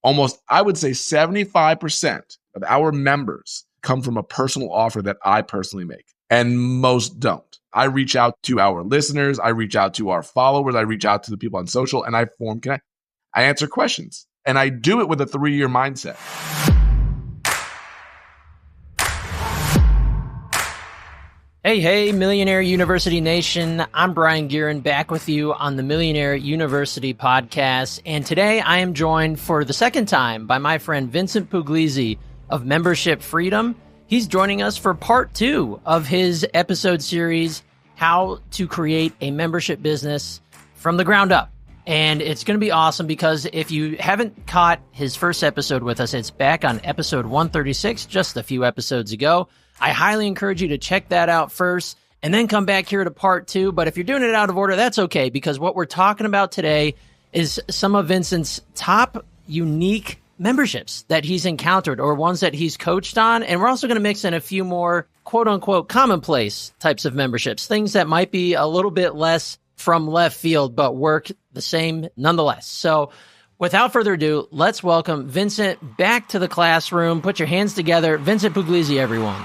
almost, I would say 75% of our members come from a personal offer that I personally make, and most don't. I reach out to our listeners, I reach out to our followers, I reach out to the people on social, and I form connect. I answer questions, and I do it with a 3-year mindset. Hey, Millionaire University Nation. I'm Brian Guerin, back with you on the Millionaire University podcast. And today I am joined for the second time by my friend Vincent Pugliese of Membership Freedom. He's joining us for part 2 of his episode series, How to Create a Membership Business from the Ground Up. And it's going to be awesome because if you haven't caught his first episode with us, it's back on episode 136, just a few episodes ago. I highly encourage you to check that out first and then come back here to part 2. But if you're doing it out of order, that's okay, because what we're talking about today is some of Vincent's top unique memberships that he's encountered or ones that he's coached on. And we're also going to mix in a few more quote unquote commonplace types of memberships, things that might be a little bit less from left field, but work the same nonetheless. So without further ado, let's welcome Vincent back to the classroom. Put your hands together. Vincent Pugliese, everyone.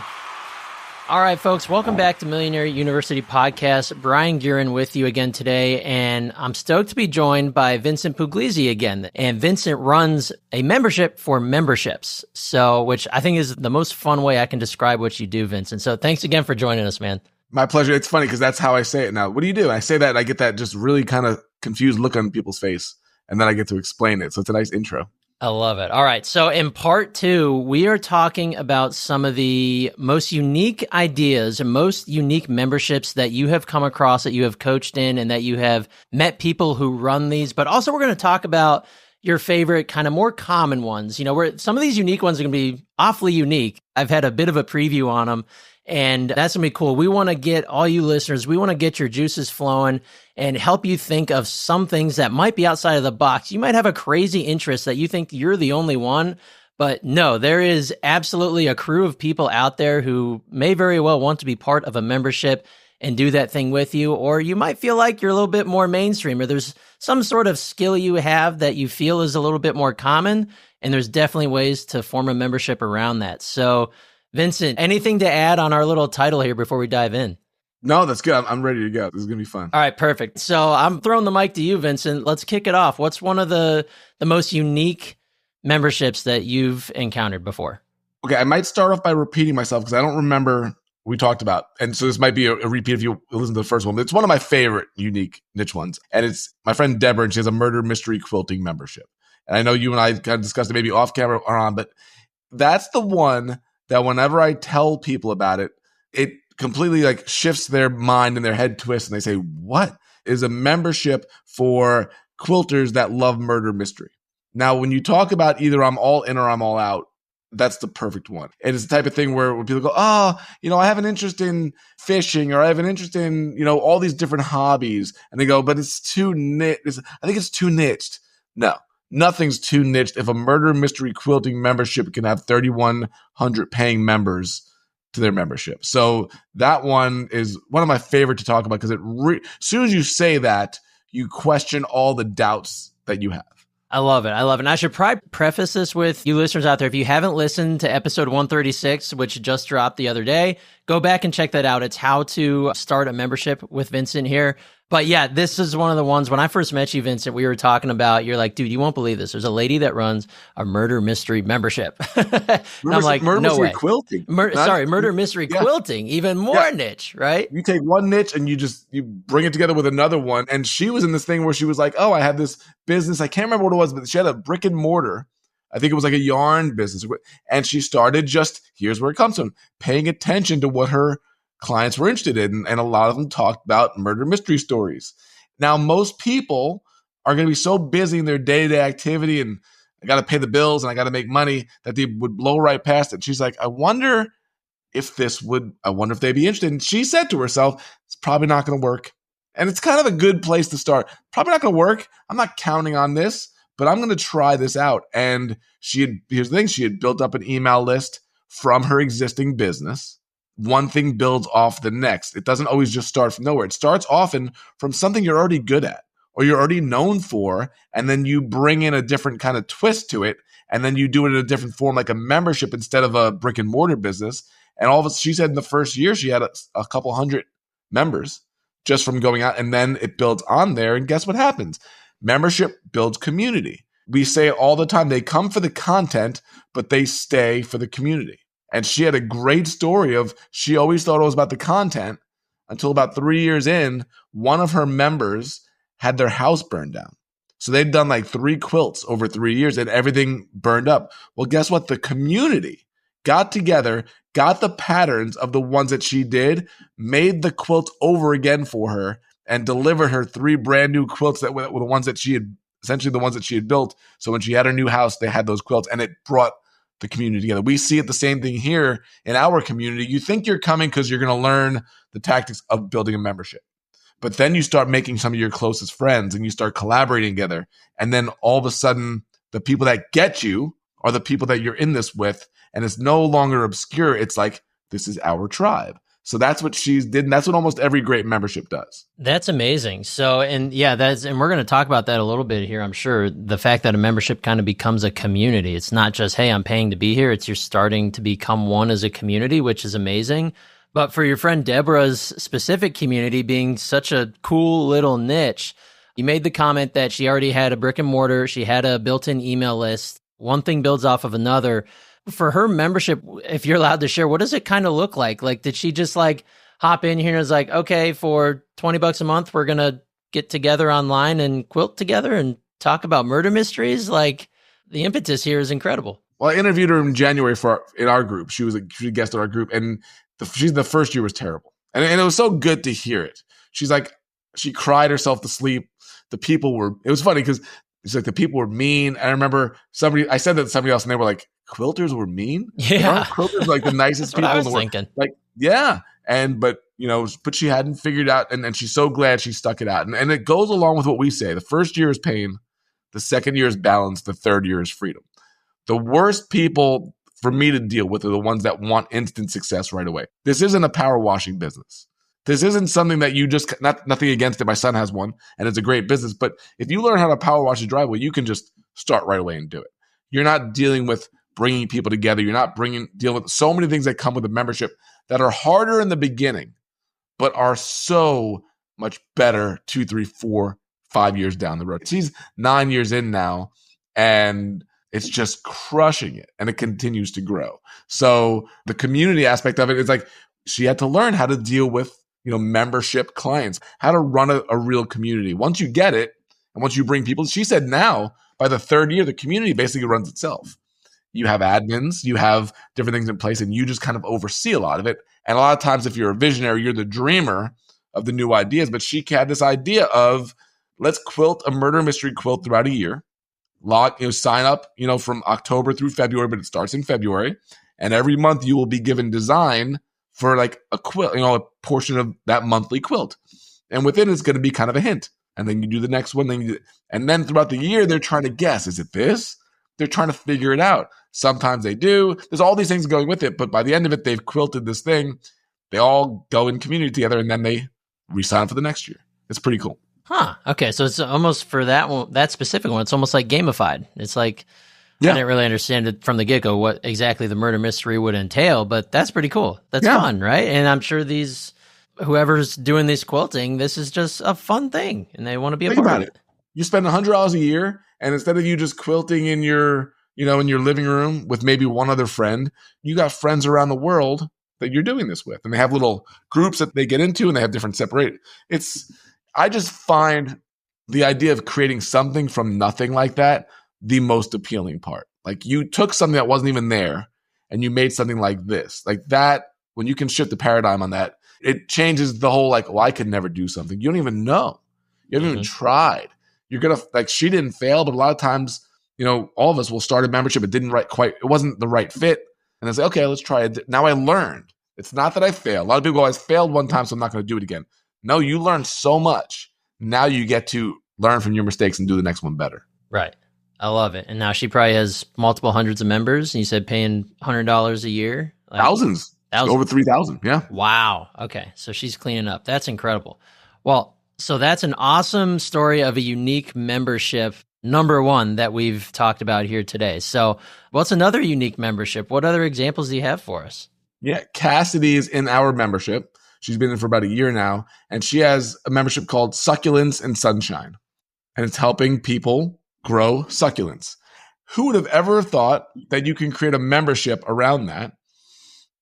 All right, folks, welcome back to Millionaire University Podcast. Brian Guerin with you again today, and I'm stoked to be joined by Vincent Pugliese again. And Vincent runs a membership for memberships, so which I think is the most fun way I can describe what you do, Vincent. So thanks again for joining us, man. My pleasure. It's funny because that's how I say it now. What do you do? I say that, and I get that just really kind of confused look on people's face, and then I get to explain it. So it's a nice intro. I love it. All right. So in part 2, we are talking about some of the most unique ideas and most unique memberships that you have come across, that you have coached in, and that you have met people who run these. But also we're going to talk about your favorite kind of more common ones. You know, where some of these unique ones are going to be awfully unique. I've had a bit of a preview on them, and that's going to be cool. We want to get all you listeners, we want to get your juices flowing and help you think of some things that might be outside of the box. You might have a crazy interest that you think you're the only one, but no, there is absolutely a crew of people out there who may very well want to be part of a membership and do that thing with you. Or you might feel like you're a little bit more mainstream, or there's some sort of skill you have that you feel is a little bit more common. And there's definitely ways to form a membership around that. So Vincent, anything to add on our little title here before we dive in? No, that's good. I'm ready to go. This is going to be fun. All right, perfect. So I'm throwing the mic to you, Vincent. Let's kick it off. What's one of the most unique memberships that you've encountered before? Okay, I might start off by repeating myself because I don't remember what we talked about. And so this might be a repeat if you listen to the first one. But it's one of my favorite unique niche ones. And it's my friend Deborah, and she has a murder mystery quilting membership. And I know you and I kind of discussed it maybe off camera or on, but that's the one that whenever I tell people about it, it completely like shifts their mind and their head twists, and they say, what is a membership for quilters that love murder mystery? Now, when you talk about either I'm all in or I'm all out, that's the perfect one. And it's the type of thing where people go, oh, you know, I have an interest in fishing, or I have an interest in, you know, all these different hobbies. And they go, but it's too niche. I think it's too niched. No, nothing's too niched. If a murder mystery quilting membership can have 3,100 paying members to their membership. So that one is one of my favorite to talk about because as soon as you say that, you question all the doubts that you have. I love it. I love it. And I should probably preface this with you listeners out there. If you haven't listened to episode 136, which just dropped the other day, go back and check that out. It's how to start a membership with Vincent here. But yeah, this is one of the ones when I first met you, Vincent, we were talking about, you're like, dude, you won't believe this. There's a lady that runs a murder mystery membership. And I'm like, murder no mystery way. Quilting. Murder mystery quilting, even more niche, right? You take one niche and you bring it together with another one. And she was in this thing where she was like, oh, I have this business. I can't remember what it was, but she had a brick and mortar. I think it was like a yarn business. And she started here's where it comes from, paying attention to what her clients were interested in, and a lot of them talked about murder mystery stories. Now, most people are going to be so busy in their day-to-day activity, and I got to pay the bills and I got to make money, that they would blow right past it. She's like, I wonder if they'd be interested. And she said to herself, it's probably not going to work. And it's kind of a good place to start. Probably not going to work. I'm not counting on this, but I'm going to try this out. And here's the thing, she had built up an email list from her existing business. One thing builds off the next. It doesn't always just start from nowhere. It starts often from something you're already good at or you're already known for, and then you bring in a different kind of twist to it, and then you do it in a different form, like a membership instead of a brick and mortar business. And all of us, she said in the first year, she had a couple hundred members just from going out, and then it builds on there. And guess what happens? Membership builds community. We say all the time, they come for the content, but they stay for the community. And she had a great story of, she always thought it was about the content until about 3 years in, one of her members had their house burned down. So they'd done like 3 quilts over 3 years and everything burned up. Well, guess what? The community got together, got the patterns of the ones that she did, made the quilts over again for her, and delivered her 3 brand new quilts that were the ones that she had, essentially the ones that she had built. So when she had her new house, they had those quilts, and it brought the community together. We see it the same thing here in our community. You think you're coming because you're going to learn the tactics of building a membership. But then you start making some of your closest friends and you start collaborating together. And then all of a sudden, the people that get you are the people that you're in this with. And it's no longer obscure. It's like, this is our tribe. So that's what she's did. And that's what almost every great membership does. That's amazing. So, and yeah, and we're going to talk about that a little bit here, I'm sure. The fact that a membership kind of becomes a community. It's not just, hey, I'm paying to be here. It's you're starting to become one as a community, which is amazing. But for your friend Deborah's specific community being such a cool little niche, you made the comment that she already had a brick and mortar. She had a built-in email list. One thing builds off of another. For her membership, if you're allowed to share, what does it kind of look like? Like, did she just like hop in here and was like, okay, for $20 a month, we're going to get together online and quilt together and talk about murder mysteries? Like, the impetus here is incredible. Well, I interviewed her in January in our group. She was a guest in our group, and the first year was terrible. And it was so good to hear it. She's like, she cried herself to sleep. It was funny because it's like the people were mean. I remember I said that to somebody else and they were like, quilters were mean? Yeah. Quilters like the nicest people in the world. Thinking. Like, yeah. But she hadn't figured out, and she's so glad she stuck it out. And it goes along with what we say. The first year is pain. The second year is balance. The third year is freedom. The worst people for me to deal with are the ones that want instant success right away. This isn't a power washing business. This isn't something that you just, nothing against it. My son has one and it's a great business. But if you learn how to power wash a driveway, you can just start right away and do it. You're not dealing with bringing people together. You're not dealing with so many things that come with a membership that are harder in the beginning, but are so much better 2, 3, 4, 5 years down the road. She's 9 years in now, and it's just crushing it, and it continues to grow. So the community aspect of it is like she had to learn how to deal with, membership clients, how to run a real community. Once you get it, and once you bring people, she said now by the third year, the community basically runs itself. You have admins, you have different things in place, and you just kind of oversee a lot of it. And a lot of times, if you're a visionary, you're the dreamer of the new ideas. But she had this idea of, let's quilt a murder mystery quilt throughout a year. Sign up, from October through February, but it starts in February. And every month you will be given design for like a quilt, a portion of that monthly quilt. And within it's going to be kind of a hint. And then you do the next one. And then throughout the year, they're trying to guess, is it this? They're trying to figure it out. Sometimes they do. There's all these things going with it. But by the end of it, they've quilted this thing. They all go in community together, and then they re-sign up for the next year. It's pretty cool. Huh. Okay. So it's almost for that one, that specific one, it's almost like gamified. It's like, I didn't really understand it from the get-go what exactly the murder mystery would entail, but that's pretty cool. That's fun, right? And I'm sure whoever's doing this quilting, this is just a fun thing, and they want to be a part of it. You spend $100 a year, and instead of you just quilting in your living room with maybe one other friend, you got friends around the world that you're doing this with, and they have little groups that they get into, and they have different separate. I just find the idea of creating something from nothing like that the most appealing part. Like, you took something that wasn't even there and you made something like this. Like that, when you can shift the paradigm on that, it changes the whole, like, well, I could never do something. You don't even know. You haven't even tried. You're going to, she didn't fail, but a lot of times, all of us will start a membership. It wasn't the right fit. And then say, okay, let's try it. Now I learned. It's not that I failed. A lot of people always failed one time, so I'm not going to do it again. No, you learned so much. Now you get to learn from your mistakes and do the next one better. Right. I love it. And now she probably has multiple hundreds of members. And you said paying $100 a year? Thousands. Over 3,000. Yeah. Wow. Okay. So she's cleaning up. That's incredible. Well, So that's an awesome story of a unique membership, number one, that we've talked about here today. So what's another unique membership? What other examples do you have for us? Yeah, Cassidy is in our membership. She's been in for about a year now, and she has a membership called Succulents and Sunshine, and it's helping people grow succulents. Who would have ever thought that you can create a membership around that?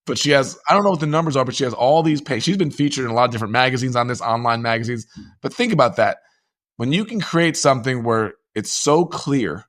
But she has, I don't know what the numbers are, but she has all these pages. She's been featured in a lot of different magazines on this, online magazines. But think about that. When you can create something where it's so clear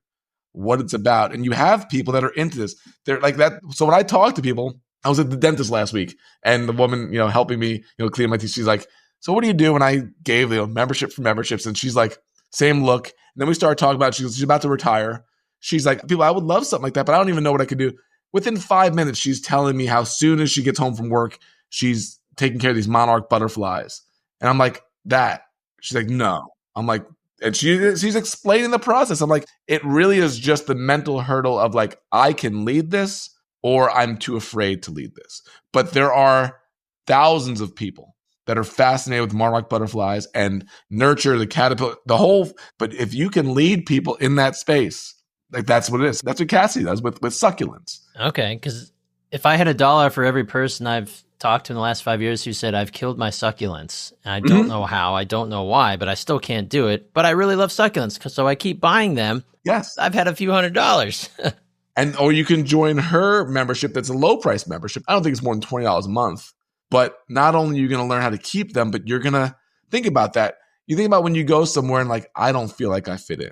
what it's about, and you have people that are into this, they're like that. So when I talk to people, I was at the dentist last week, and the woman, helping me, clean my teeth, she's like, so what do you do? And I gave membership for memberships, and she's like, same look. And then we started talking about it. She's about to retire. She's like, people, I would love something like that, but I don't even know what I could do. Within 5 minutes, she's telling me how soon as she gets home from work, she's taking care of these monarch butterflies. And I'm like, that. She's like, no. I'm like, and she's explaining the process. I'm like, it really is just the mental hurdle of like, I can lead this or I'm too afraid to lead this. But there are thousands of people that are fascinated with monarch butterflies and nurture the caterpillar, but if you can lead people in that space, like that's what it is. That's what Cassie does with succulents. Okay, because if I had $1 for every person I've talked to in the last 5 years who said I've killed my succulents, and I don't know how, I don't know why, but I still can't do it. But I really love succulents, so I keep buying them. Yes, I've had a few $100s. Or you can join her membership. That's a low price membership. I don't think it's more than $20 a month. But not only are you going to learn how to keep them, but you're going to think about that. You think about when you go somewhere and like, I don't feel like I fit in,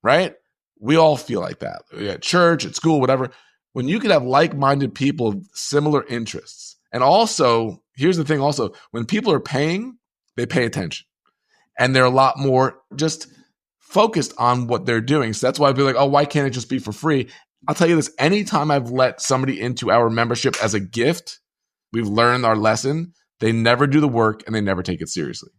right? We all feel like that at church, at school, whatever. When you can have like-minded people of similar interests. And also, here's the thing also, when people are paying, they pay attention. And they're a lot more just focused on what they're doing. So that's why I'd be like, oh, why can't it just be for free? I'll tell you this, anytime I've let somebody into our membership as a gift, we've learned our lesson. They never do the work and they never take it seriously.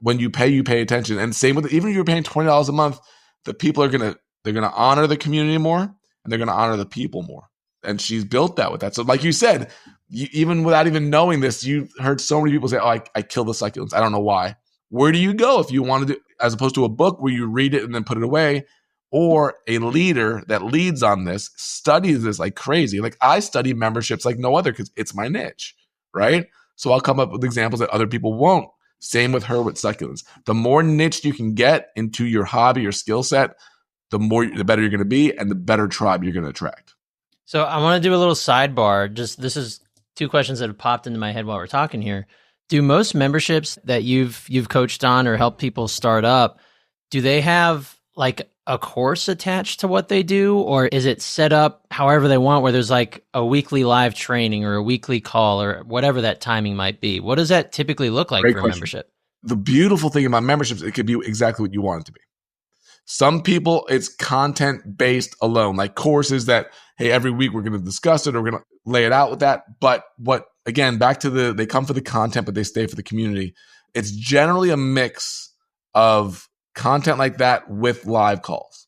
When you pay attention. And same with, even if you're paying $20 a month, the people are they're going to honor the community more and they're going to honor the people more. And she's built that with that. So like you said, even without even knowing this, you heard so many people say, oh, I kill the succulents. I don't know why. Where do you go if you want to do, as opposed to a book where you read it and then put it away, or a leader that leads on this, studies this like crazy. Like I study memberships like no other because it's my niche, right? So I'll come up with examples that other people won't. Same with her with succulents. The more niche you can get into your hobby, your skill set, the better you're going to be and the better tribe you're going to attract. So I want to do a little sidebar. This is two questions that have popped into my head while we're talking here. Do most memberships that you've coached on or helped people start up, do they have like a course attached to what they do, or is it set up however they want, where there's like a weekly live training or a weekly call or whatever that timing might be? What does that typically look like for a membership? The beautiful thing about memberships, it could be exactly what you want it to be. Some people, it's content based alone, like courses that, hey, every week we're going to discuss it or we're going to lay it out with that. But again, back to they come for the content, but they stay for the community. It's generally a mix of content like that with live calls.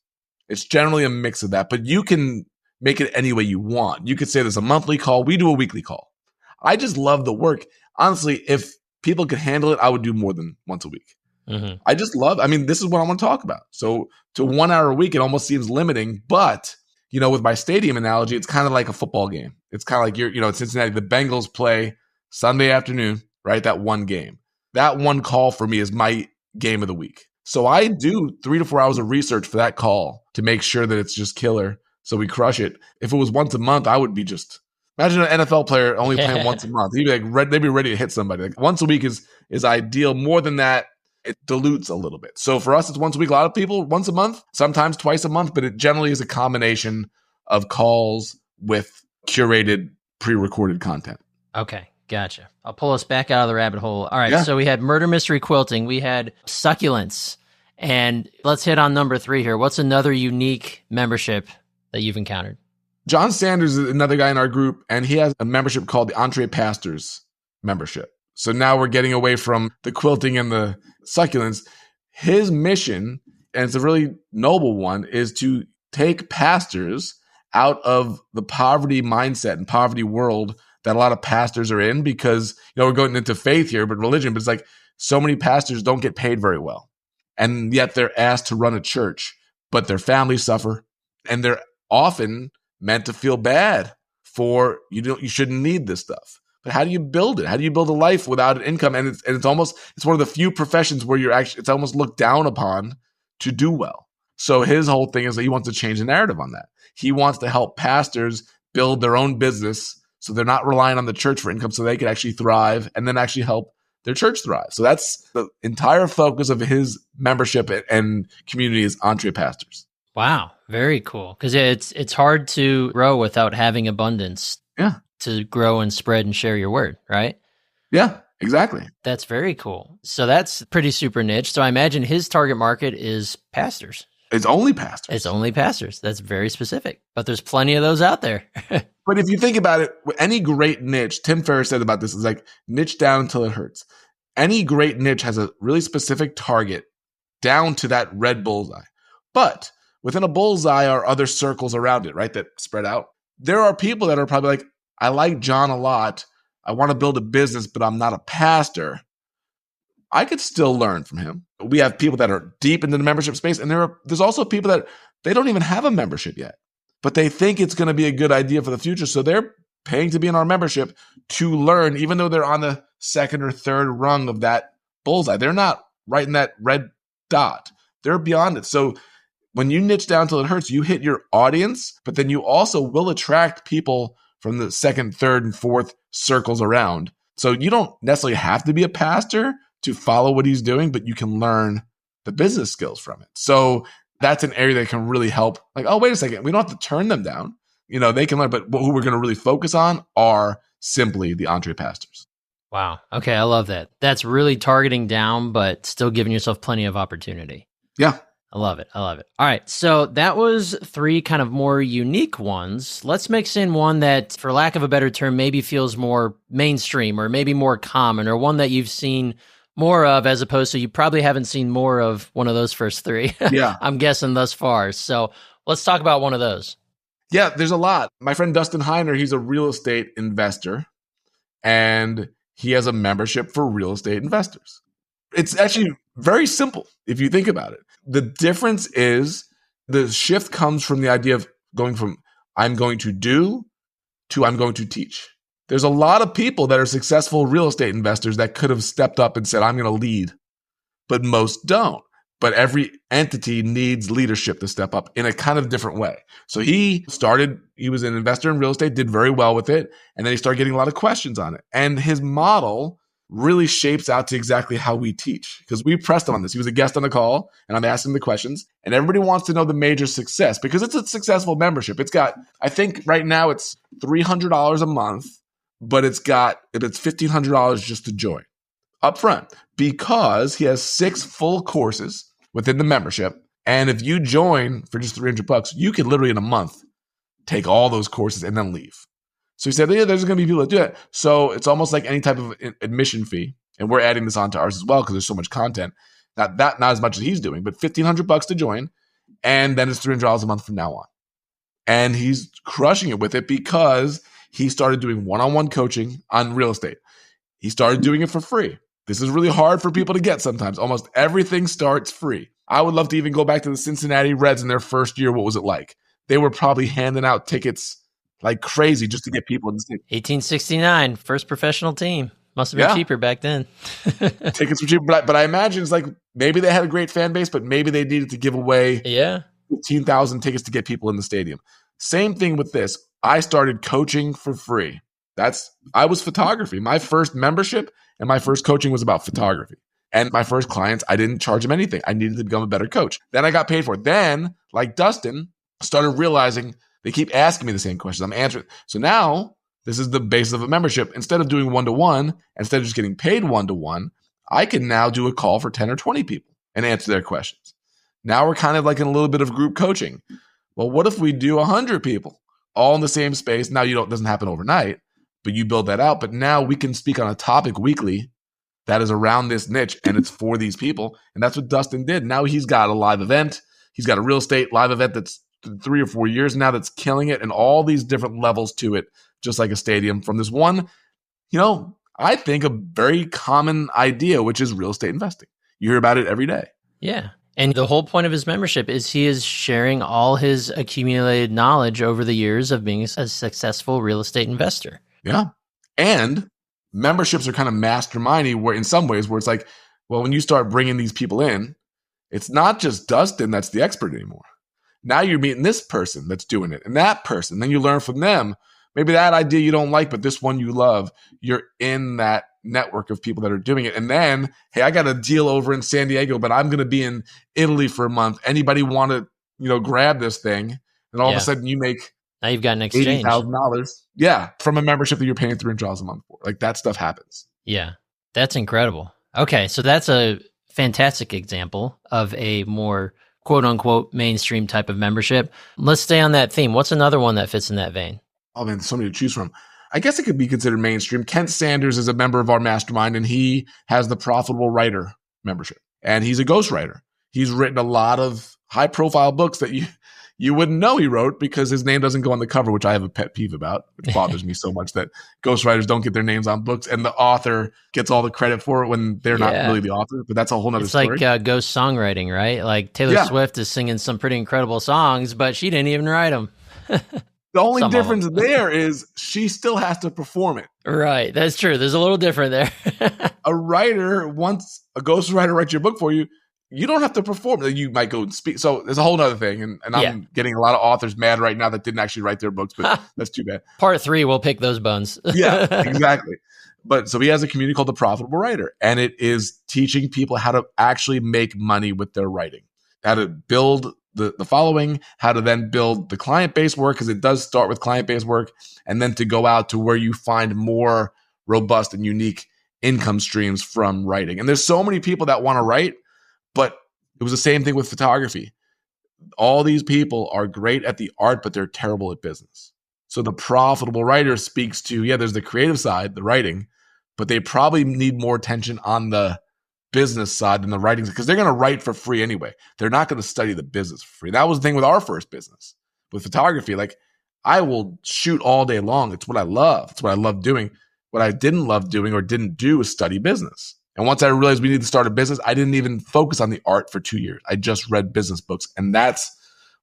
It's generally a mix of that, but you can make it any way you want. You could say there's a monthly call. We do a weekly call. I just love the work. Honestly, if people could handle it, I would do more than once a week. Mm-hmm. I just love, this is what I want to talk about. So to 1 hour a week, it almost seems limiting, but with my stadium analogy, it's kind of like a football game. It's kind of like in Cincinnati, the Bengals play Sunday afternoon, right? That one game. That one call for me is my game of the week. So I do 3 to 4 hours of research for that call to make sure that it's just killer. So we crush it. If it was once a month, I would be just, imagine an NFL player only playing once a month. He'd be like, they'd be ready to hit somebody. Like once a week is ideal. More than that, it dilutes a little bit. So for us, it's once a week. A lot of people, once a month, sometimes twice a month, but it generally is a combination of calls with curated, pre-recorded content. Okay, gotcha. I'll pull us back out of the rabbit hole. All right, So we had murder mystery quilting. We had succulents. And let's hit on number 3 here. What's another unique membership that you've encountered? John Sanders is another guy in our group, and he has a membership called the Entre Pastors membership. So now we're getting away from the quilting and the succulents. His mission, and it's a really noble one, is to take pastors out of the poverty mindset and poverty world that a lot of pastors are in, because we're going into faith here, but religion, but it's like so many pastors don't get paid very well. And yet they're asked to run a church, but their families suffer. And they're often meant to feel bad for, you shouldn't need this stuff. But how do you build it? How do you build a life without an income? And it's one of the few professions where it's almost looked down upon to do well. So his whole thing is that he wants to change the narrative on that. He wants to help pastors build their own business so they're not relying on the church for income, so they can actually thrive and then actually help their church thrive. So that's the entire focus of his membership and community is Entre Pastors. Wow, very cool. Because it's hard to grow without having abundance. Yeah. To grow and spread and share your word, right? Yeah, exactly. That's very cool. So that's pretty super niche. So I imagine his target market is pastors. It's only pastors. It's only pastors. That's very specific. But there's plenty of those out there. But if you think about it, any great niche, Tim Ferriss said about this, is like niche down until it hurts. Any great niche has a really specific target down to that red bullseye. But within a bullseye are other circles around it, right, that spread out. There are people that are probably like, I like John a lot. I want to build a business, but I'm not a pastor. I could still learn from him. We have people that are deep into the membership space, and there's also people that they don't even have a membership yet, but they think it's going to be a good idea for the future. So they're paying to be in our membership to learn, even though they're on the second or third rung of that bullseye. They're not right in that red dot. They're beyond it. So when you niche down till it hurts, you hit your audience, but then you also will attract people from the second, third, and fourth circles around. So you don't necessarily have to be a pastor to follow what he's doing, but you can learn the business skills from it. So that's an area that can really help. Like, oh, wait a second, we don't have to turn them down. They can learn, but who we're going to really focus on are simply the Entre Pastors. Wow. Okay, I love that. That's really targeting down, but still giving yourself plenty of opportunity. Yeah. I love it. All right. So that was 3 kind of more unique ones. Let's mix in one that, for lack of a better term, maybe feels more mainstream or maybe more common, or one that you've seen more of, as opposed to you probably haven't seen more of one of those first 3. Yeah. I'm guessing thus far. So let's talk about one of those. Yeah, there's a lot. My friend Dustin Heiner, he's a real estate investor, and he has a membership for real estate investors. It's actually very simple if you think about it. The difference is the shift comes from the idea of going from I'm going to do to I'm going to teach. There's a lot of people that are successful real estate investors that could have stepped up and said, I'm going to lead, but most don't. But every entity needs leadership to step up in a kind of different way. So he was an investor in real estate, did very well with it, and then he started getting a lot of questions on it. And his model really shapes out to exactly how we teach, because we pressed him on this. He was a guest on the call, and I'm asking the questions, and everybody wants to know the major success because it's a successful membership. It's got, I think right now it's $300 a month, but it's $1,500 just to join up front, because he has 6 full courses within the membership. And if you join for just $300, you can literally in a month take all those courses and then leave. So he said, yeah, there's going to be people that do that. So it's almost like any type of admission fee. And we're adding this onto ours as well because there's so much content. Not as much as he's doing, but $1,500 to join. And then it's $300 a month from now on. And he's crushing it with it because he started doing one-on-one coaching on real estate. He started doing it for free. This is really hard for people to get sometimes. Almost everything starts free. I would love to even go back to the Cincinnati Reds in their first year. What was it like? They were probably handing out tickets like crazy just to get people in the stadium. 1869, first professional team. Must have been cheaper back then. Tickets were cheaper, but I imagine it's like maybe they had a great fan base, but maybe they needed to give away 15,000 tickets to get people in the stadium. Same thing with this. I started coaching for free. I was photography. My first membership and my first coaching was about photography. And my first clients, I didn't charge them anything. I needed to become a better coach. Then I got paid for it. Then, like Dustin, started realizing they keep asking me the same questions. I'm answering. So now this is the basis of a membership. Instead of doing one-to-one, instead of just getting paid one-to-one, I can now do a call for 10 or 20 people and answer their questions. Now we're kind of like in a little bit of group coaching. Well, what if we do 100 people all in the same space? Now it doesn't happen overnight, but you build that out. But now we can speak on a topic weekly that is around this niche, and it's for these people. And that's what Dustin did. Now he's got a live event. He's got a real estate live event that's 3 or 4 years now that's killing it, and all these different levels to it, just like a stadium. From this one, I think, a very common idea, which is real estate investing. You hear about it every day. Yeah. And the whole point of his membership is he is sharing all his accumulated knowledge over the years of being a successful real estate investor. Yeah. And memberships are kind of mastermindy where in some ways where it's like, well, when you start bringing these people in, it's not just Dustin that's the expert anymore. Now you're meeting this person that's doing it and that person. Then you learn from them. Maybe that idea you don't like, but this one you love. You're in that network of people that are doing it. And then, hey, I got a deal over in San Diego, but I'm going to be in Italy for a month. Anybody want to, grab this thing? And all of a sudden you make now you've got an exchange. $80,000. Yeah. From a membership that you're paying $300 a month for. Like that stuff happens. Yeah. That's incredible. Okay. So that's a fantastic example of a more quote unquote mainstream type of membership. Let's stay on that theme. What's another one that fits in that vein? Oh man, there's so many to choose from. I guess it could be considered mainstream. Kent Sanders is a member of our mastermind, and he has the Profitable Writer membership. And he's a ghostwriter. He's written a lot of high-profile books that you wouldn't know he wrote because his name doesn't go on the cover, which I have a pet peeve about, which bothers me so much that ghostwriters don't get their names on books, and the author gets all the credit for it when they're not really the author. But that's a whole nother story. It's like ghost songwriting, right? Like Taylor Swift is singing some pretty incredible songs, but she didn't even write them. The only difference there is she still has to perform it. Right. That's true. There's a little different there. A writer, once a ghostwriter writes your book for you, you don't have to perform. You might go and speak. So there's a whole other thing. And I'm getting a lot of authors mad right now that didn't actually write their books, but that's too bad. Part 3, we'll pick those bones. Yeah, exactly. But so he has a community called The Profitable Writer, and it is teaching people how to actually make money with their writing, how to build the following, how to then build the client-based work, because it does start with client-based work, and then to go out to where you find more robust and unique income streams from writing. And there's so many people that want to write, but it was the same thing with photography. All these people are great at the art, but they're terrible at business. So the Profitable Writer speaks to, there's the creative side, the writing, but they probably need more attention on the business side than the writing, because they're going to write for free anyway. They're not going to study the business for free. That was the thing with our first business with photography. Like, I will shoot all day long. It's what I love. It's what I love doing. What I didn't love doing or didn't do was study business. And once I realized we needed to start a business, I didn't even focus on the art for 2 years. I just read business books, and that's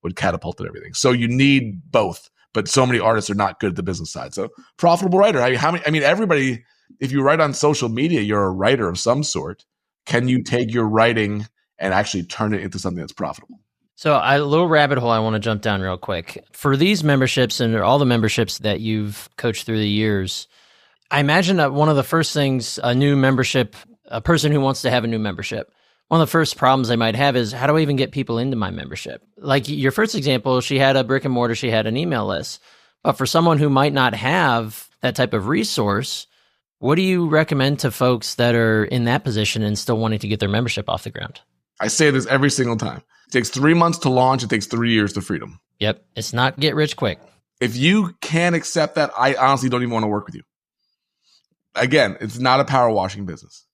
what catapulted everything. So you need both, but so many artists are not good at the business side. So Profitable Writer, everybody, if you write on social media, you're a writer of some sort. Can you take your writing and actually turn it into something that's profitable? So a little rabbit hole I want to jump down real quick. For these memberships and all the memberships that you've coached through the years, I imagine that one of the first things a person who wants to have a new membership, one of the first problems they might have is, how do I even get people into my membership? Like your first example, she had a brick and mortar, she had an email list. But for someone who might not have that type of resource, what do you recommend to folks that are in that position and still wanting to get their membership off the ground? I say this every single time. It takes 3 months to launch. It takes 3 years to freedom. Yep. It's not get rich quick. If you can't accept that, I honestly don't even want to work with you. Again, it's not a power washing business.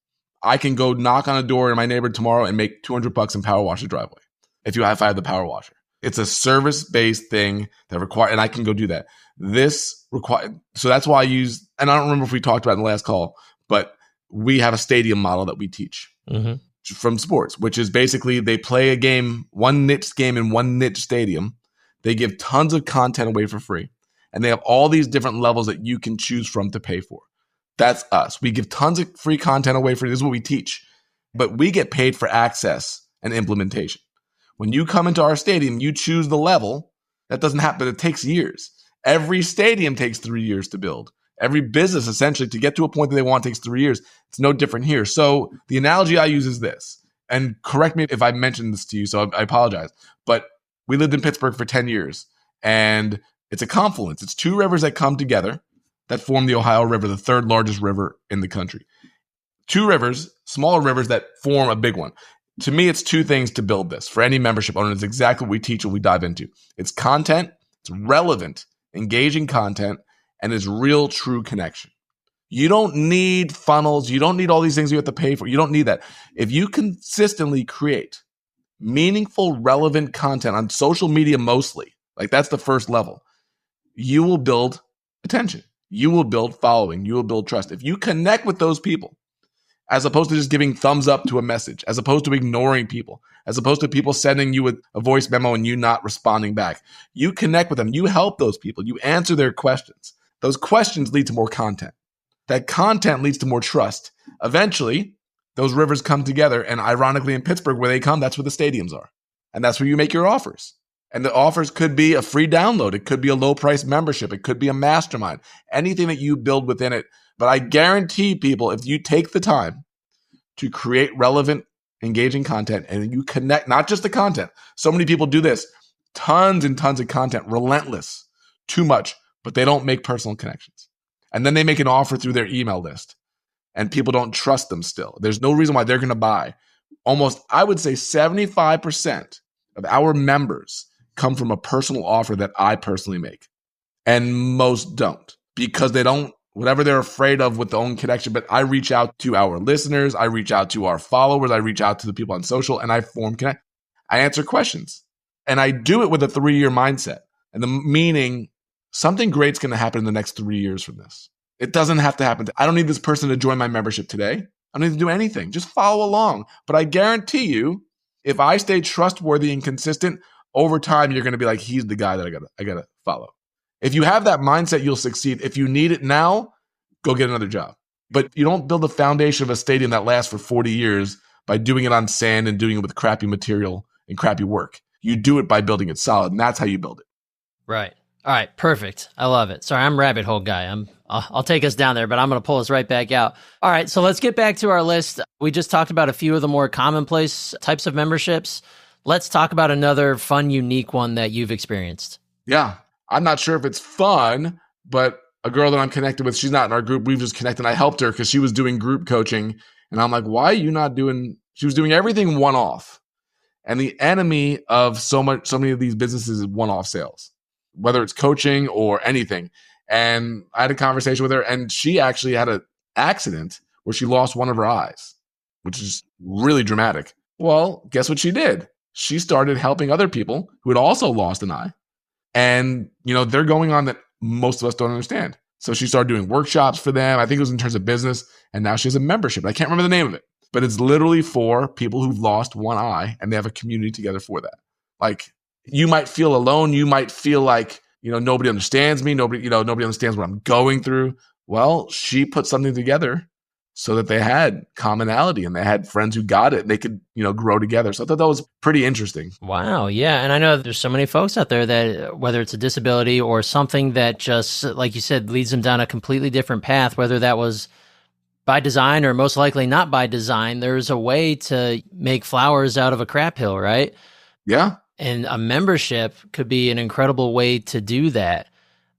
I can go knock on a door in my neighborhood tomorrow and make $200 and power wash the driveway if I have the power washer. It's a service-based thing that and I can go do that. So that's why I use, and I don't remember if we talked about it in the last call, but we have a stadium model that we teach from sports, which is basically they play a game, one niche game in one niche stadium. They give tons of content away for free, and they have all these different levels that you can choose from to pay for. That's us. We give tons of free content away for this is what we teach, but we get paid for access and implementation. When you come into our stadium, you choose the level. That doesn't happen. It takes years. Every stadium takes 3 years to build. Every business, essentially, to get to a point that they want takes 3 years. It's no different here. So the analogy I use is this, and correct me if I mentioned this to you, so I apologize, but we lived in Pittsburgh for 10 years, and it's a confluence. It's 2 rivers that come together that form the Ohio River, the 3rd largest river in the country. 2 rivers, smaller rivers that form a big one. To me, it's 2 things to build this. For any membership owner, it's exactly what we teach and we dive into. It's content, it's relevant, engaging content, and it's real, true connection. You don't need funnels. You don't need all these things you have to pay for. You don't need that. If you consistently create meaningful, relevant content on social media mostly, like that's the first level, you will build attention. you will build following. You will build trust. If you connect with those people, as opposed to just giving thumbs up to a message, as opposed to ignoring people, as opposed to people sending you a voice memo and you not responding back, you connect with them. You help those people. You answer their questions. Those questions lead to more content. That content leads to more trust. Eventually, those rivers come together. And ironically, in Pittsburgh, where they come, that's where the stadiums are. And that's where you make your offers. And the offers could be a free download. It could be a low price membership. It could be a mastermind, anything that you build within it. But I guarantee people, if you take the time to create relevant, engaging content and you connect, not just the content. So many people do this, tons and tons of content, relentless, too much, but they don't make personal connections. And then they make an offer through their email list and people don't trust them still. There's no reason why they're going to buy. Almost, I would say 75% of our members come from a personal offer that I personally make. And most don't because they don't, whatever they're afraid of with their own connection. But I reach out to our listeners. I reach out to our followers. I reach out to the people on social and I form connect. I answer questions and I do it with a 3-year mindset. And the meaning something great's going to happen in the next 3 years from this. It doesn't have to happen. I don't need this person to join my membership today. I don't need to do anything. Just follow along. But I guarantee you, if I stay trustworthy and consistent, over time, you're going to be like, he's the guy that I gotta follow. If you have that mindset, you'll succeed. If you need it now, go get another job. But you don't build the foundation of a stadium that lasts for 40 years by doing it on sand and doing it with crappy material and crappy work. You do it by building it solid, and that's how you build it. Right. All right. Perfect. I love it. Sorry, I'm rabbit hole guy. I'll take us down there, but I'm going to pull us right back out. All right. So let's get back to our list. We just talked about a few of the more commonplace types of memberships. Let's talk about another fun, unique one that you've experienced. Yeah. I'm not sure if it's fun, but a girl that I'm connected with, she's not in our group. We've just connected. I helped her because she was doing group coaching. And I'm like, why are you not doing, she was doing everything one-off. And the enemy of so many of these businesses is one-off sales, whether it's coaching or anything. And I had a conversation with her and she actually had an accident where she lost one of her eyes, which is really dramatic. Well, guess what she did? She started helping other people who had also lost an eye. And, they're going on that most of us don't understand. So she started doing workshops for them. I think it was in terms of business. And now she has a membership. I can't remember the name of it, but it's literally for people who've lost one eye and they have a community together for that. Like you might feel alone. You might feel like, nobody understands me. Nobody understands what I'm going through. Well, she put something together so that they had commonality and they had friends who got it and they could, grow together. So I thought that was pretty interesting. Wow. Yeah. And I know there's so many folks out there that whether it's a disability or something that just, like you said, leads them down a completely different path, whether that was by design or most likely not by design, there's a way to make flowers out of a crap hill, right? Yeah. And a membership could be an incredible way to do that.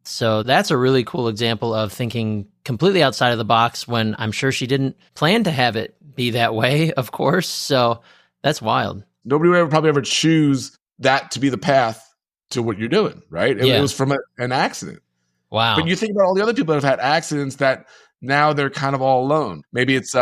So that's a really cool example of thinking completely outside of the box when I'm sure she didn't plan to have it be that way, of course. So that's wild. Nobody would probably ever choose that to be the path to what you're doing, right? It was from an accident. Wow. But you think about all the other people that have had accidents that now they're kind of all alone. Maybe it's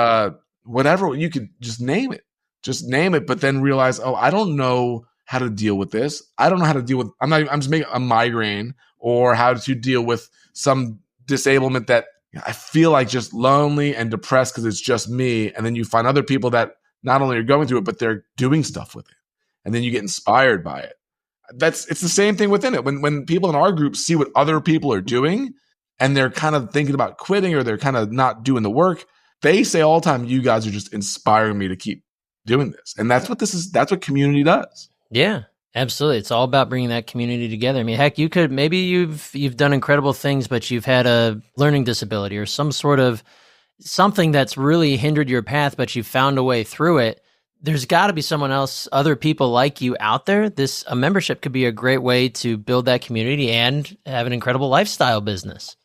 whatever, you could just name it. Just name it, but then realize, oh, I don't know how to deal with this. I don't know how to deal with, I'm just making a migraine or how to deal with some disablement that I feel like just lonely and depressed because it's just me. And then you find other people that not only are going through it, but they're doing stuff with it. And then you get inspired by it. It's the same thing within it. When people in our group see what other people are doing and they're kind of thinking about quitting or they're kind of not doing the work, they say all the time, you guys are just inspiring me to keep doing this. And that's what community does. Yeah, absolutely. It's all about bringing that community together. I mean, heck, maybe you've done incredible things, but you've had a learning disability or some sort of something that's really hindered your path, but you found a way through it. There's got to be someone else, other people like you out there. A membership could be a great way to build that community and have an incredible lifestyle business.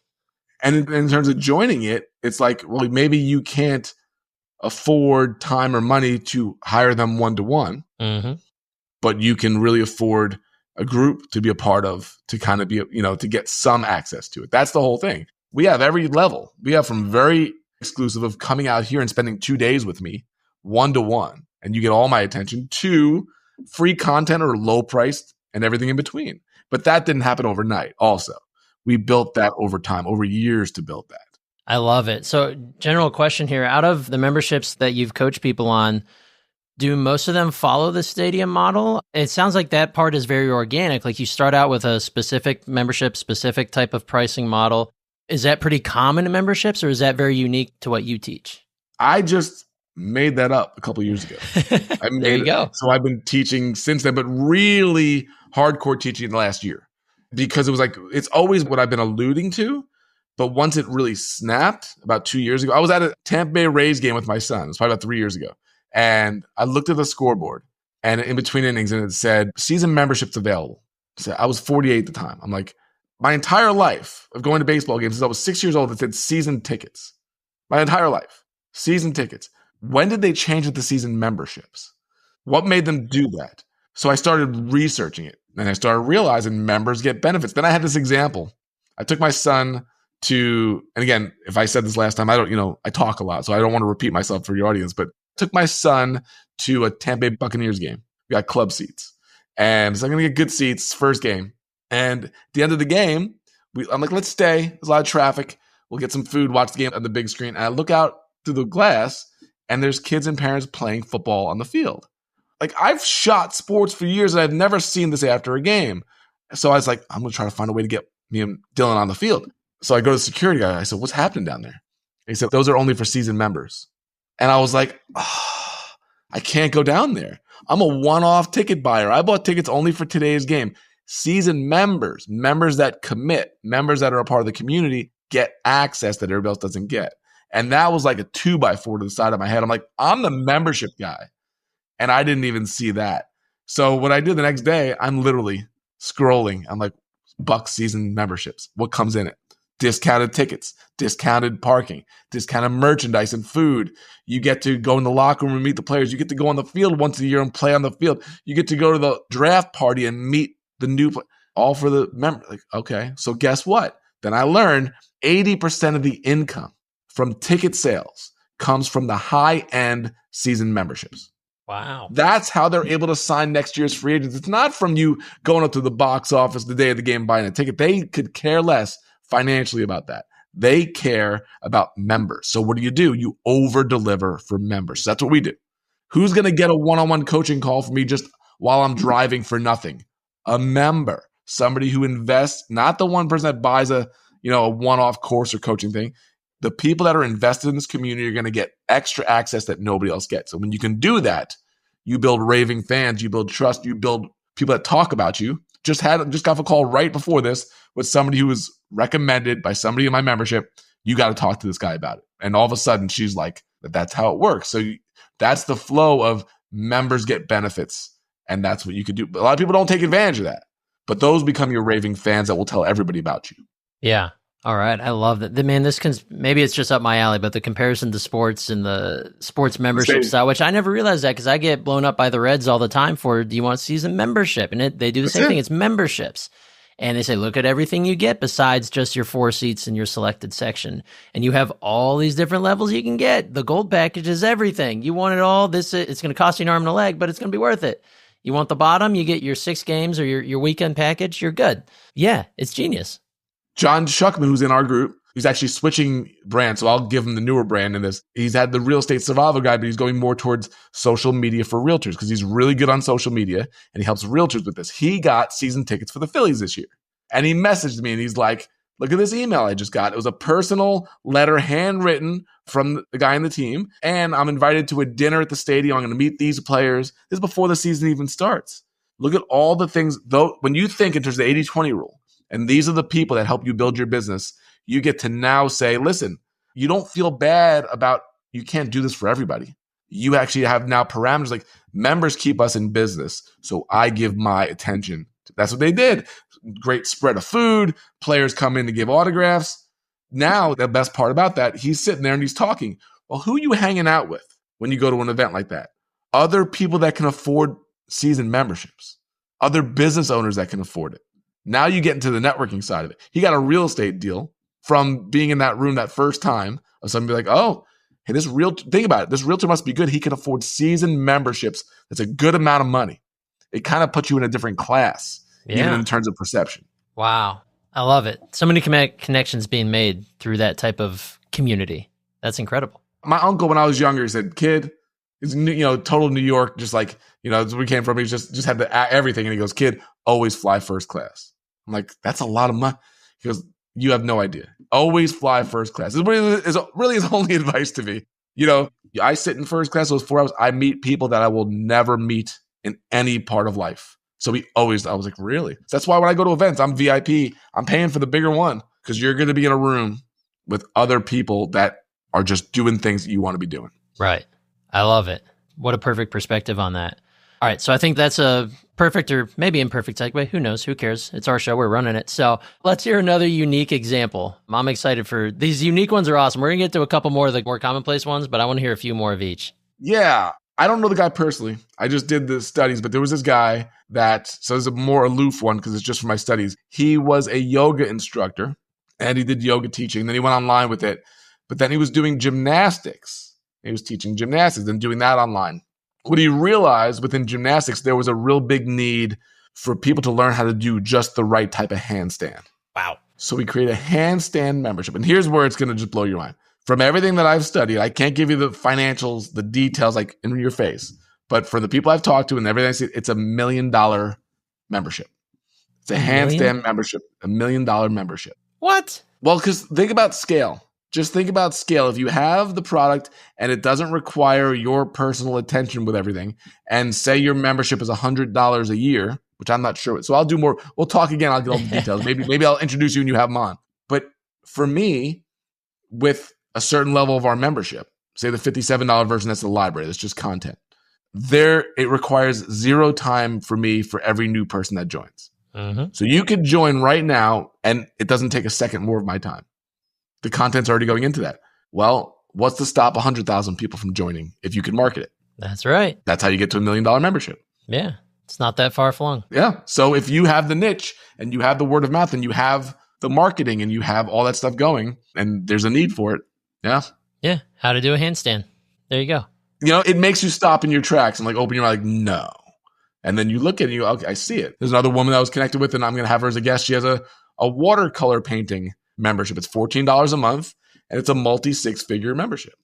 And in terms of joining it, it's like, well, maybe you can't afford time or money to hire them one-to-one, but you can really afford a group to be a part of, to kind of be, to get some access to it. That's the whole thing. We have every level. We have from very exclusive of coming out here and spending 2 days with me, one-to-one, and you get all my attention, to free content or low priced and everything in between. But that didn't happen overnight also. we built that over time, over years to build that. I love it. So general question here, out of the memberships that you've coached people on, do most of them follow the stadium model? It sounds like that part is very organic. Like you start out with a specific membership, specific type of pricing model. Is that pretty common in memberships, or is that very unique to what you teach? I just made that up a couple of years ago. There you go. So I've been teaching since then, but really hardcore teaching in the last year, because it was like, it's always what I've been alluding to. But once it really snapped about 2 years ago, I was at a Tampa Bay Rays game with my son. It was probably about 3 years ago. And I looked at the scoreboard, and in between innings, and it said season memberships available. So I was 48 at the time. I'm like, my entire life of going to baseball games since I was 6 years old, it said season tickets. My entire life, season tickets. When did they change it to season memberships? What made them do that? So I started researching it, and I started realizing members get benefits. Then I had this example. I took my son to, and again, if I said this last time, I talk a lot, so I don't want to repeat myself for your audience, but took my son to a Tampa Bay Buccaneers game. We got club seats. And so I'm going to get good seats, first game. And at the end of the game, I'm like, let's stay. There's a lot of traffic. We'll get some food, watch the game on the big screen. And I look out through the glass, and there's kids and parents playing football on the field. Like, I've shot sports for years, and I've never seen this after a game. So I was like, I'm going to try to find a way to get me and Dylan on the field. So I go to the security guy. I said, what's happening down there? He said, those are only for season members. And I was like, I can't go down there. I'm a one-off ticket buyer. I bought tickets only for today's game. Season members, members that commit, members that are a part of the community, get access that everybody else doesn't get. And that was like a 2x4 to the side of my head. I'm like, I'm the membership guy. And I didn't even see that. So what I did the next day, I'm literally scrolling. I'm like, Buck season memberships. What comes in it? Discounted tickets, discounted parking, discounted merchandise and food. You get to go in the locker room and meet the players. You get to go on the field once a year and play on the field. You get to go to the draft party and meet the new all for the member. Like, okay, so guess what? Then I learned 80% of the income from ticket sales comes from the high-end season memberships. Wow. That's how they're able to sign next year's free agents. It's not from you going up to the box office the day of the game buying a ticket. They could care less financially about that. They care about members. So what do? You over-deliver for members. So that's what we do. Who's going to get a one-on-one coaching call from me just while I'm driving for nothing? A member. Somebody who invests, not the one person that buys a one-off course or coaching thing. The people that are invested in this community are going to get extra access that nobody else gets. So when you can do that, you build raving fans, you build trust, you build people that talk about you. Just got off a call right before this with somebody who was recommended by somebody in my membership. You got to talk to this guy about it. And all of a sudden she's like, that's how it works. So that's the flow of members get benefits. And that's what you could do. But a lot of people don't take advantage of that. But those become your raving fans that will tell everybody about you. Yeah. All right. I love that. Man, maybe it's just up my alley, but the comparison to sports and the sports membership style, which I never realized that because I get blown up by the Reds all the time for, do you want season membership? And they do the same thing. It's memberships. And they say, look at everything you get besides just your 4 seats in your selected section. And you have all these different levels you can get. The gold package is everything. You want it all. It's going to cost you an arm and a leg, but it's going to be worth it. You want the bottom, you get your 6 games or your weekend package, you're good. Yeah, it's genius. John Shuckman, who's in our group, he's actually switching brands, so I'll give him the newer brand in this. He's had the real estate survival guide, but he's going more towards social media for realtors because he's really good on social media and he helps realtors with this. He got season tickets for the Phillies this year. And he messaged me and he's like, look at this email I just got. It was a personal letter handwritten from the guy in the team. And I'm invited to a dinner at the stadium. I'm going to meet these players. This is before the season even starts. Look at all the things, though, when you think in terms of the 80-20 rule, and these are the people that help you build your business, you get to now say, listen, you don't feel bad about, you can't do this for everybody. You actually have now parameters like members keep us in business. So I give my attention. That's what they did. Great spread of food. Players come in to give autographs. Now, the best part about that, he's sitting there and he's talking. Well, who are you hanging out with when you go to an event like that? Other people that can afford season memberships. Other business owners that can afford it. Now you get into the networking side of it. He got a real estate deal from being in that room that first time of somebody like, oh, hey, think about it. This realtor must be good. He can afford season memberships. That's a good amount of money. It kind of puts you in a different class, even in terms of perception. Wow. I love it. So many connections being made through that type of community. That's incredible. My uncle, when I was younger, he said, kid, is total New York, just like, that's where we came from. He just had everything. And he goes, kid, always fly first class. I'm like, that's a lot of money. He goes, you have no idea. Always fly first class. It's really his only advice to me. I sit in first class those 4 hours. I meet people that I will never meet in any part of life. So I was like, really? So that's why when I go to events, I'm VIP. I'm paying for the bigger one because you're going to be in a room with other people that are just doing things that you want to be doing. Right. I love it. What a perfect perspective on that. All right. So I think that's a perfect or maybe imperfect segue. Who knows? Who cares? It's our show. We're running it. So let's hear another unique example. I'm excited for these unique ones are awesome. We're going to get to a couple more of the more commonplace ones, but I want to hear a few more of each. Yeah. I don't know the guy personally. I just did the studies, but there was this guy so it's a more aloof one because it's just for my studies. He was a yoga instructor and he did yoga teaching. Then he went online with it, but then he was doing gymnastics. He was teaching gymnastics and doing that online. What he realized within gymnastics, there was a real big need for people to learn how to do just the right type of handstand. Wow. So we created a handstand membership. And here's where it's going to just blow your mind. From everything that I've studied, I can't give you the financials, the details like in your face. But for the people I've talked to and everything I see, it's $1 million membership. It's a handstand membership, $1 million membership. What? Well, because think about scale. Just think about scale. If you have the product and it doesn't require your personal attention with everything, and say your membership is $100 a year, which I'm not sure. So I'll do more. We'll talk again. I'll get all the details. Maybe I'll introduce you and you have them on. But for me, with a certain level of our membership, say the $57 version, that's the library. That's just content. It requires 0 time for me for every new person that joins. Mm-hmm. So you could join right now and it doesn't take a second more of my time. The content's already going into that. Well, what's to stop 100,000 people from joining if you can market it? That's right. That's how you get to $1 million membership. Yeah. It's not that far flung. Yeah. So if you have the niche and you have the word of mouth and you have the marketing and you have all that stuff going and there's a need for it. Yeah. Yeah. How to do a handstand. There you go. It makes you stop in your tracks and open your eye, no. And then you look at it and you go, okay, I see it. There's another woman that I was connected with and I'm going to have her as a guest. She has a watercolor painting membership. It's $14 a month and it's a multi-6-figure membership.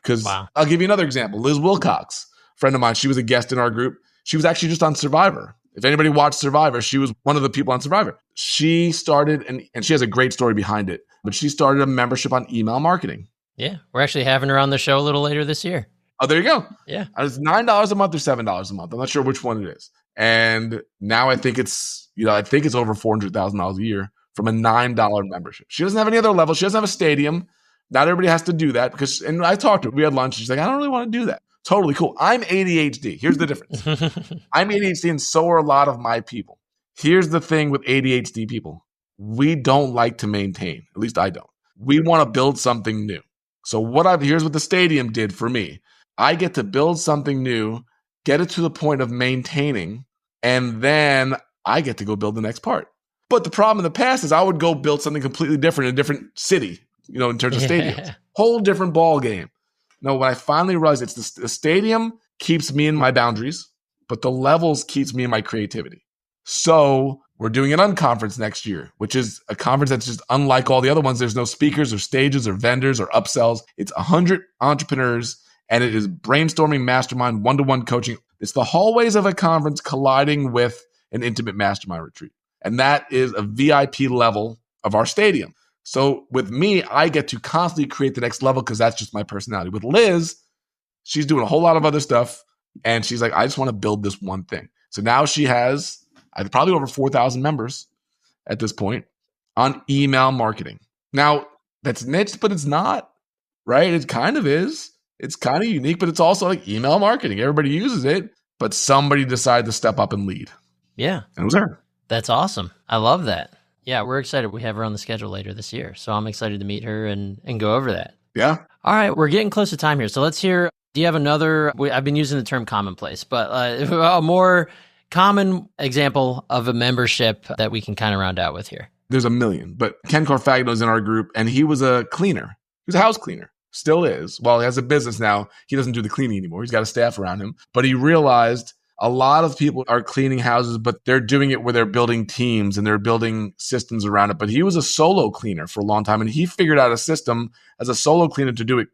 Because I'll give you another example. Liz Wilcox, friend of mine, she was a guest in our group. She was actually just on Survivor. If anybody watched Survivor, she was one of the people on Survivor. She started, and she has a great story behind it, but she started a membership on email marketing. Yeah. We're actually having her on the show a little later this year. Oh, there you go. Yeah. It's $9 a month or $7 a month. I'm not sure which one it is. And now I think it's over $400,000 a year from a $9 membership. She doesn't have any other level. She doesn't have a stadium. Not everybody has to do that and I talked to her. We had lunch. She's like, I don't really want to do that. Totally cool. I'm ADHD. Here's the difference. I'm ADHD and so are a lot of my people. Here's the thing with ADHD people. We don't like to maintain. At least I don't. We want to build something new. So here's what the stadium did for me. I get to build something new, get it to the point of maintaining, and then I get to go build the next part. But the problem in the past is I would go build something completely different in a different city, in terms of stadiums. Whole different ball game. No, when I finally realized it's the stadium keeps me in my boundaries, but the levels keeps me in my creativity. So we're doing an unconference next year, which is a conference that's just unlike all the other ones. There's no speakers or stages or vendors or upsells. It's 100 entrepreneurs, and it is brainstorming, mastermind, one-to-one coaching. It's the hallways of a conference colliding with an intimate mastermind retreat. And that is a VIP level of our stadium. So with me, I get to constantly create the next level because that's just my personality. With Liz, she's doing a whole lot of other stuff. And she's like, I just want to build this one thing. So now she has probably over 4,000 members at this point on email marketing. Now, that's niche, but it's not, right? It kind of is. It's kind of unique, but it's also like email marketing. Everybody uses it, but somebody decided to step up and lead. Yeah. And it was her. That's awesome. I love that. Yeah, we're excited. We have her on the schedule later this year. So I'm excited to meet her and go over that. Yeah. All right. We're getting close to time here. So let's hear, do you have another, I've been using the term commonplace, but a more common example of a membership that we can kind of round out with here? There's a million, but Ken Carfagno's in our group and he was a cleaner. He was a house cleaner. Still is. Well, he has a business now. He doesn't do the cleaning anymore. He's got a staff around him. But he realized A lot of people are cleaning houses, but they're doing it where they're building teams and they're building systems around it. But he was a solo cleaner for a long time, and he figured out a system as a solo cleaner to do it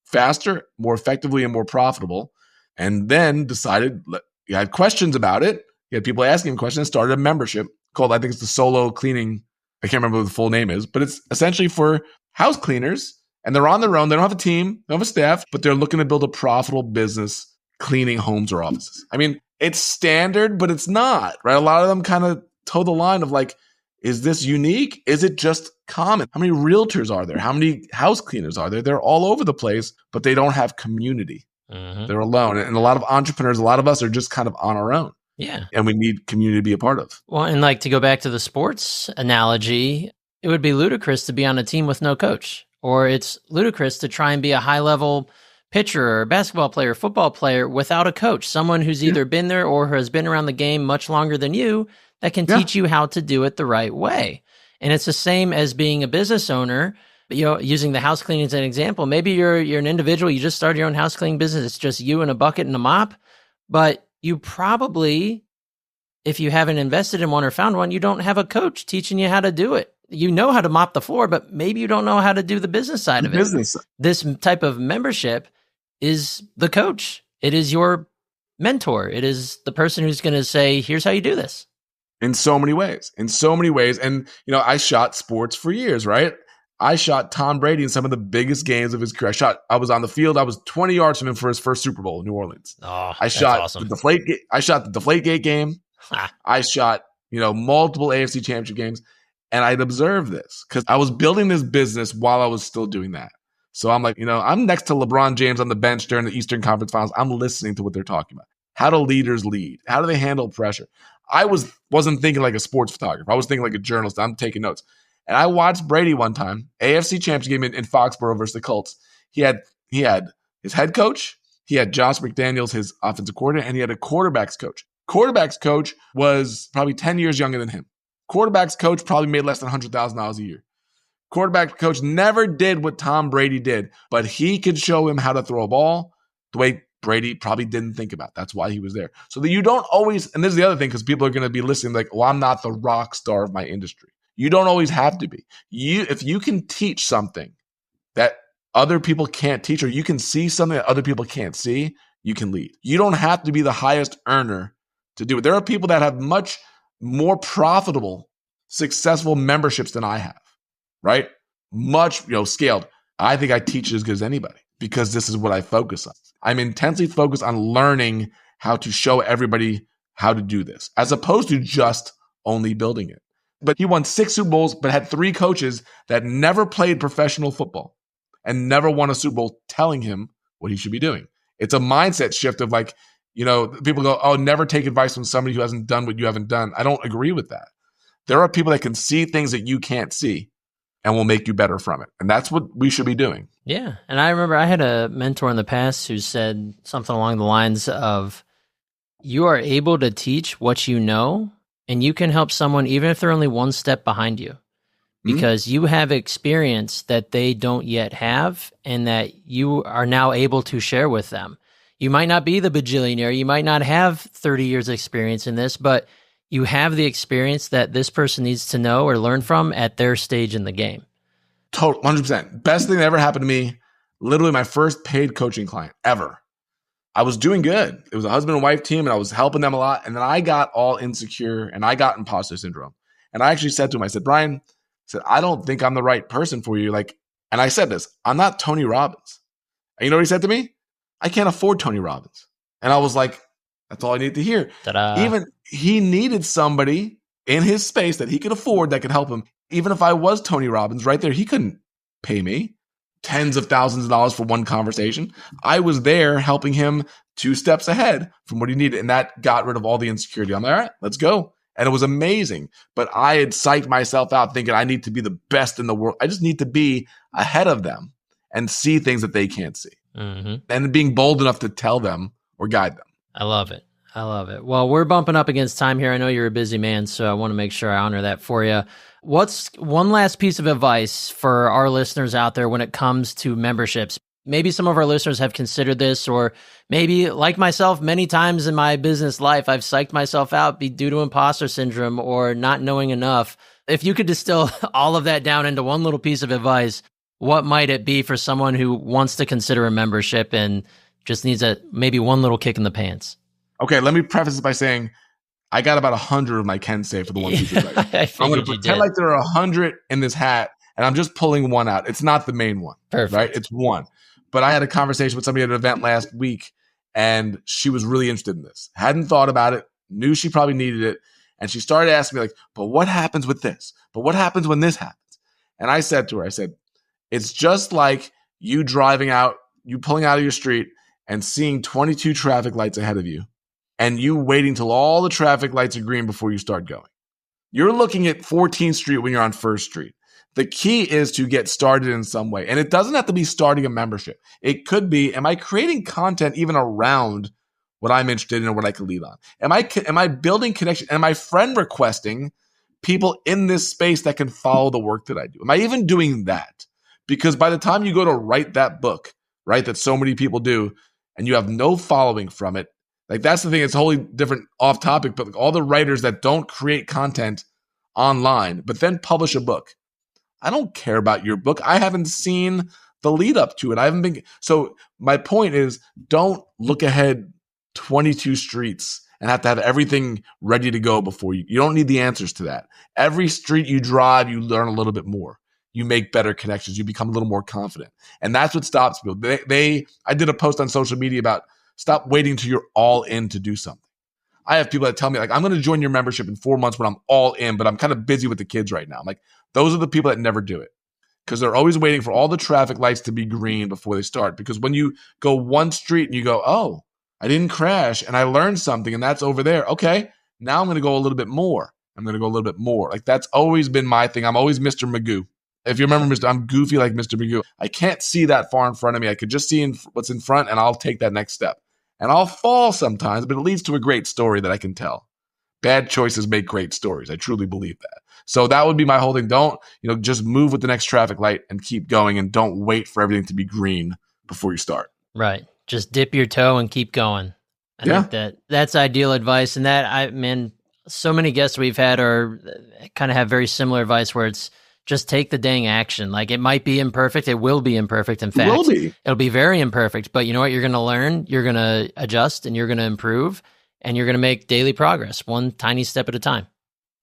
faster, more effectively, and more profitable. And then decided, he had questions about it. He had people asking him questions, started a membership called, I think it's the Solo Cleaning. I can't remember what the full name is, but it's essentially for house cleaners, and they're on their own. They don't have a team, they don't have a staff, but they're looking to build a profitable business cleaning homes or offices. I mean, it's standard, but it's not, right? A lot of them kind of toe the line of like, is this unique? Is it just common? How many realtors are there? How many house cleaners are there? They're all over the place, but they don't have community. Mm-hmm. They're alone. And a lot of entrepreneurs, a lot of us are just kind of on our own. Yeah. And we need community to be a part of. Well, and like to go back to the sports analogy, it would be ludicrous to be on a team with no coach, or it's ludicrous to try and be a high-level pitcher or basketball player, football player without a coach, someone who's either been there or has been around the game much longer than you that can teach you how to do it the right way. And it's the same as being a business owner. Using the house cleaning as an example, maybe you're an individual, you just started your own house cleaning business, it's just you and a bucket and a mop, but you probably, if you haven't invested in one or found one, you don't have a coach teaching you how to do it. You know how to mop the floor, but maybe you don't know how to do the business side of it. This type of membership is the coach. It is your mentor. It is the person who's going to say, here's how you do this. In so many ways. And, I shot sports for years, right? I shot Tom Brady in some of the biggest games of his career. I was on the field. I was 20 yards from him for his first Super Bowl in New Orleans. Oh, I shot awesome. I shot the Deflategate game. I shot, multiple AFC Championship games. And I'd observed this because I was building this business while I was still doing that. So I'm like, I'm next to LeBron James on the bench during the Eastern Conference Finals. I'm listening to what they're talking about. How do leaders lead? How do they handle pressure? I wasn't thinking like a sports photographer. I was thinking like a journalist. I'm taking notes. And I watched Brady one time, AFC Championship game in Foxborough versus the Colts. He had his head coach, he had Josh McDaniels, his offensive coordinator, and he had a quarterback's coach. Quarterback's coach was probably 10 years younger than him. Quarterback's coach probably made less than $100,000 a year. Quarterback coach never did what Tom Brady did, but he could show him how to throw a ball the way Brady probably didn't think about. That's why he was there. So that you don't always, and this is the other thing, because people are going to be listening like, well, I'm not the rock star of my industry. You don't always have to be. If you can teach something that other people can't teach, or you can see something that other people can't see, you can lead. You don't have to be the highest earner to do it. There are people that have much more profitable, successful memberships than I have, right? Much, scaled. I think I teach as good as anybody because this is what I focus on. I'm intensely focused on learning how to show everybody how to do this, as opposed to just only building it. But he won 6 Super Bowls, but had 3 coaches that never played professional football and never won a Super Bowl telling him what he should be doing. It's a mindset shift of like, people go, oh, never take advice from somebody who hasn't done what you haven't done. I don't agree with that. There are people that can see things that you can't see and will make you better from it. And that's what we should be doing. Yeah. And I remember I had a mentor in the past who said something along the lines of, you are able to teach what you know, and you can help someone even if they're only one step behind you, because you have experience that they don't yet have and that you are now able to share with them. You might not be the bajillionaire. You might not have 30 years experience in this, but you have the experience that this person needs to know or learn from at their stage in the game. Total 100%. Best thing that ever happened to me, literally my first paid coaching client ever. I was doing good. It was a husband and wife team, and I was helping them a lot. And then I got all insecure, and I got imposter syndrome. And I actually said to him, I said, Brian, I don't think I'm the right person for you. And I said this, I'm not Tony Robbins. And you know what he said to me? I can't afford Tony Robbins. And I was like, that's all I need to hear. Ta-da. Even he needed somebody in his space that he could afford that could help him. Even if I was Tony Robbins right there, he couldn't pay me tens of thousands of dollars for one conversation. I was there helping him 2 steps ahead from what he needed. And that got rid of all the insecurity. I'm like, all right, let's go. And it was amazing. But I had psyched myself out thinking I need to be the best in the world. I just need to be ahead of them and see things that they can't see. And being bold enough to tell them or guide them. I love it. I love it. Well, we're bumping up against time here. I know you're a busy man, so I want to make sure I honor that for you. What's one last piece of advice for our listeners out there when it comes to memberships? maybe some of our listeners have considered this, or maybe like myself, many times in my business life, I've psyched myself out due to imposter syndrome or not knowing enough. If you could distill all of that down into one little piece of advice, what might it be for someone who wants to consider a membership and just needs maybe one little kick in the pants? Okay, let me preface this by saying I got about 100 of my Ken say for the one piece of advice. I'm going to pretend like there are 100 in this hat, and I'm just pulling one out. It's not the main one. Perfect. Right? It's one. But I had a conversation with somebody at an event last week, and she was really interested in this. Hadn't thought about it, knew she probably needed it, and she started asking me like, but what happens with this? But what happens when this happens? And I said to her, it's just like you driving out, you pulling out of your street and seeing 22 traffic lights ahead of you, and you waiting till all the traffic lights are green before you start going. You're looking at 14th Street when you're on 1st Street. The key is to get started in some way. And it doesn't have to be starting a membership. It could be, am I creating content even around what I'm interested in or what I can lead on? Am I building connection? Am I friend requesting people in this space that can follow the work that I do? Am I even doing that? Because by the time you go to write that book, right, that so many people do, and you have no following from it, like that's the thing, it's wholly different off topic, but like all the writers that don't create content online, but then publish a book. I don't care about your book. I haven't seen the lead up to it. So my point is, don't look ahead 22 streets and have to have everything ready to go before you don't need the answers to that. Every street you drive, you learn a little bit more. You make better connections. You become a little more confident. And that's what stops people. I did a post on social media about stop waiting till you're all in to do something. I have people that tell me like, I'm going to join your membership in 4 months when I'm all in, but I'm kind of busy with the kids right now. I'm like, those are the people that never do it because they're always waiting for all the traffic lights to be green before they start. Because when you go one street and you go, oh, I didn't crash and I learned something and that's over there. Okay, now I'm going to go a little bit more. Like that's always been my thing. I'm always Mr. Magoo. If you remember, I'm goofy like Mr. Magoo. I can't see that far in front of me. I could just see what's in front and I'll take that next step. And I'll fall sometimes, but it leads to a great story that I can tell. Bad choices make great stories. I truly believe that. So that would be my whole thing. Don't, just move with the next traffic light and keep going and don't wait for everything to be green before you start. Right. Just dip your toe and keep going. I think that's ideal advice. And so many guests we've had kind of have very similar advice where it's just take the dang action. Like it might be imperfect. It will be imperfect. In fact, it'll be very imperfect, but you know what? You're going to learn, you're going to adjust and you're going to improve and you're going to make daily progress, one tiny step at a time.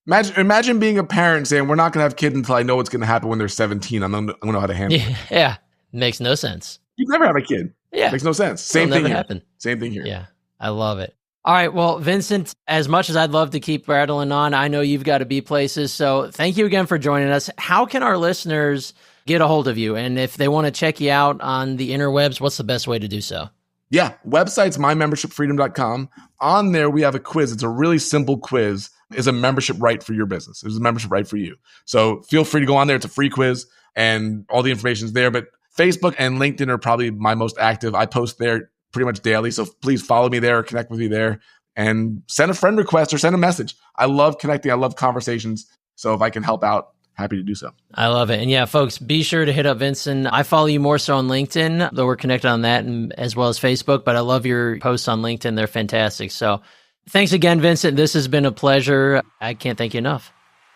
Imagine being a parent saying, we're not going to have kids until I know what's going to happen when they're 17. I'm going to know how to handle it. Yeah. Makes no sense. You never have a kid. Yeah. Makes no sense. Same thing here. Happen. Same thing here. Yeah. I love it. All right. Well, Vincent, as much as I'd love to keep rattling on, I know you've got to be places. So thank you again for joining us. How can our listeners get a hold of you? And if they want to check you out on the interwebs, what's the best way to do so? Yeah. Website's mymembershipfreedom.com. On there, we have a quiz. It's a really simple quiz. Is a membership right for your business? Is a membership right for you? So feel free to go on there. It's a free quiz and all the information is there. But Facebook and LinkedIn are probably my most active. I post there pretty much daily. So please follow me there or connect with me there and send a friend request or send a message. I love connecting. I love conversations. So if I can help out, happy to do so. I love it. And yeah, folks, be sure to hit up Vincent. I follow you more so on LinkedIn, though we're connected on that and as well as Facebook, but I love your posts on LinkedIn. They're fantastic. So thanks again, Vincent. This has been a pleasure. I can't thank you enough.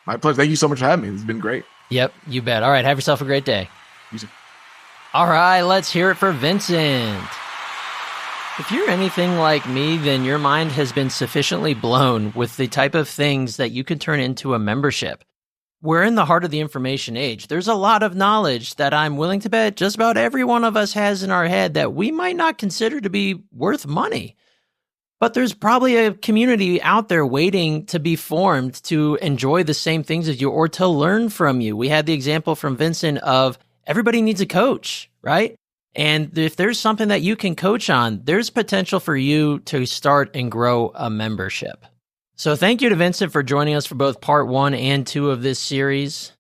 My pleasure. Thank you so much for having me. It's been great. Yep, you bet. All right. Have yourself a great day. You too. All right. Let's hear it for Vincent. If you're anything like me, then your mind has been sufficiently blown with the type of things that you can turn into a membership. We're in the heart of the information age. There's a lot of knowledge that I'm willing to bet just about every one of us has in our head that we might not consider to be worth money. But there's probably a community out there waiting to be formed to enjoy the same things as you or to learn from you. We had the example from Vincent of everybody needs a coach, right? And if there's something that you can coach on, there's potential for you to start and grow a membership. So thank you to Vincent for joining us for both part 1 and 2 of this series.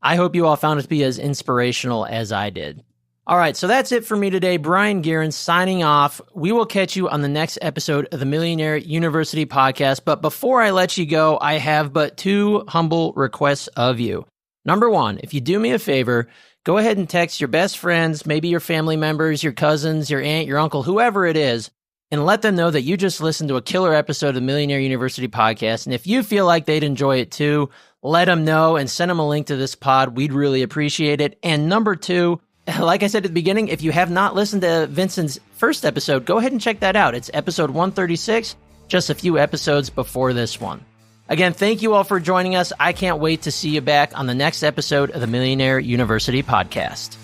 I hope you all found it to be as inspirational as I did. All right, so that's it for me today. Brian Guerin signing off. We will catch you on the next episode of the Millionaire University podcast. But before I let you go, I have but 2 humble requests of you. Number one, if you do me a favor, go ahead and text your best friends, maybe your family members, your cousins, your aunt, your uncle, whoever it is, and let them know that you just listened to a killer episode of the Millionaire University podcast. And if you feel like they'd enjoy it too, let them know and send them a link to this pod. We'd really appreciate it. And number two, like I said at the beginning, if you have not listened to Vincent's first episode, go ahead and check that out. It's episode 136, just a few episodes before this one. Again, thank you all for joining us. I can't wait to see you back on the next episode of the Millionaire University podcast.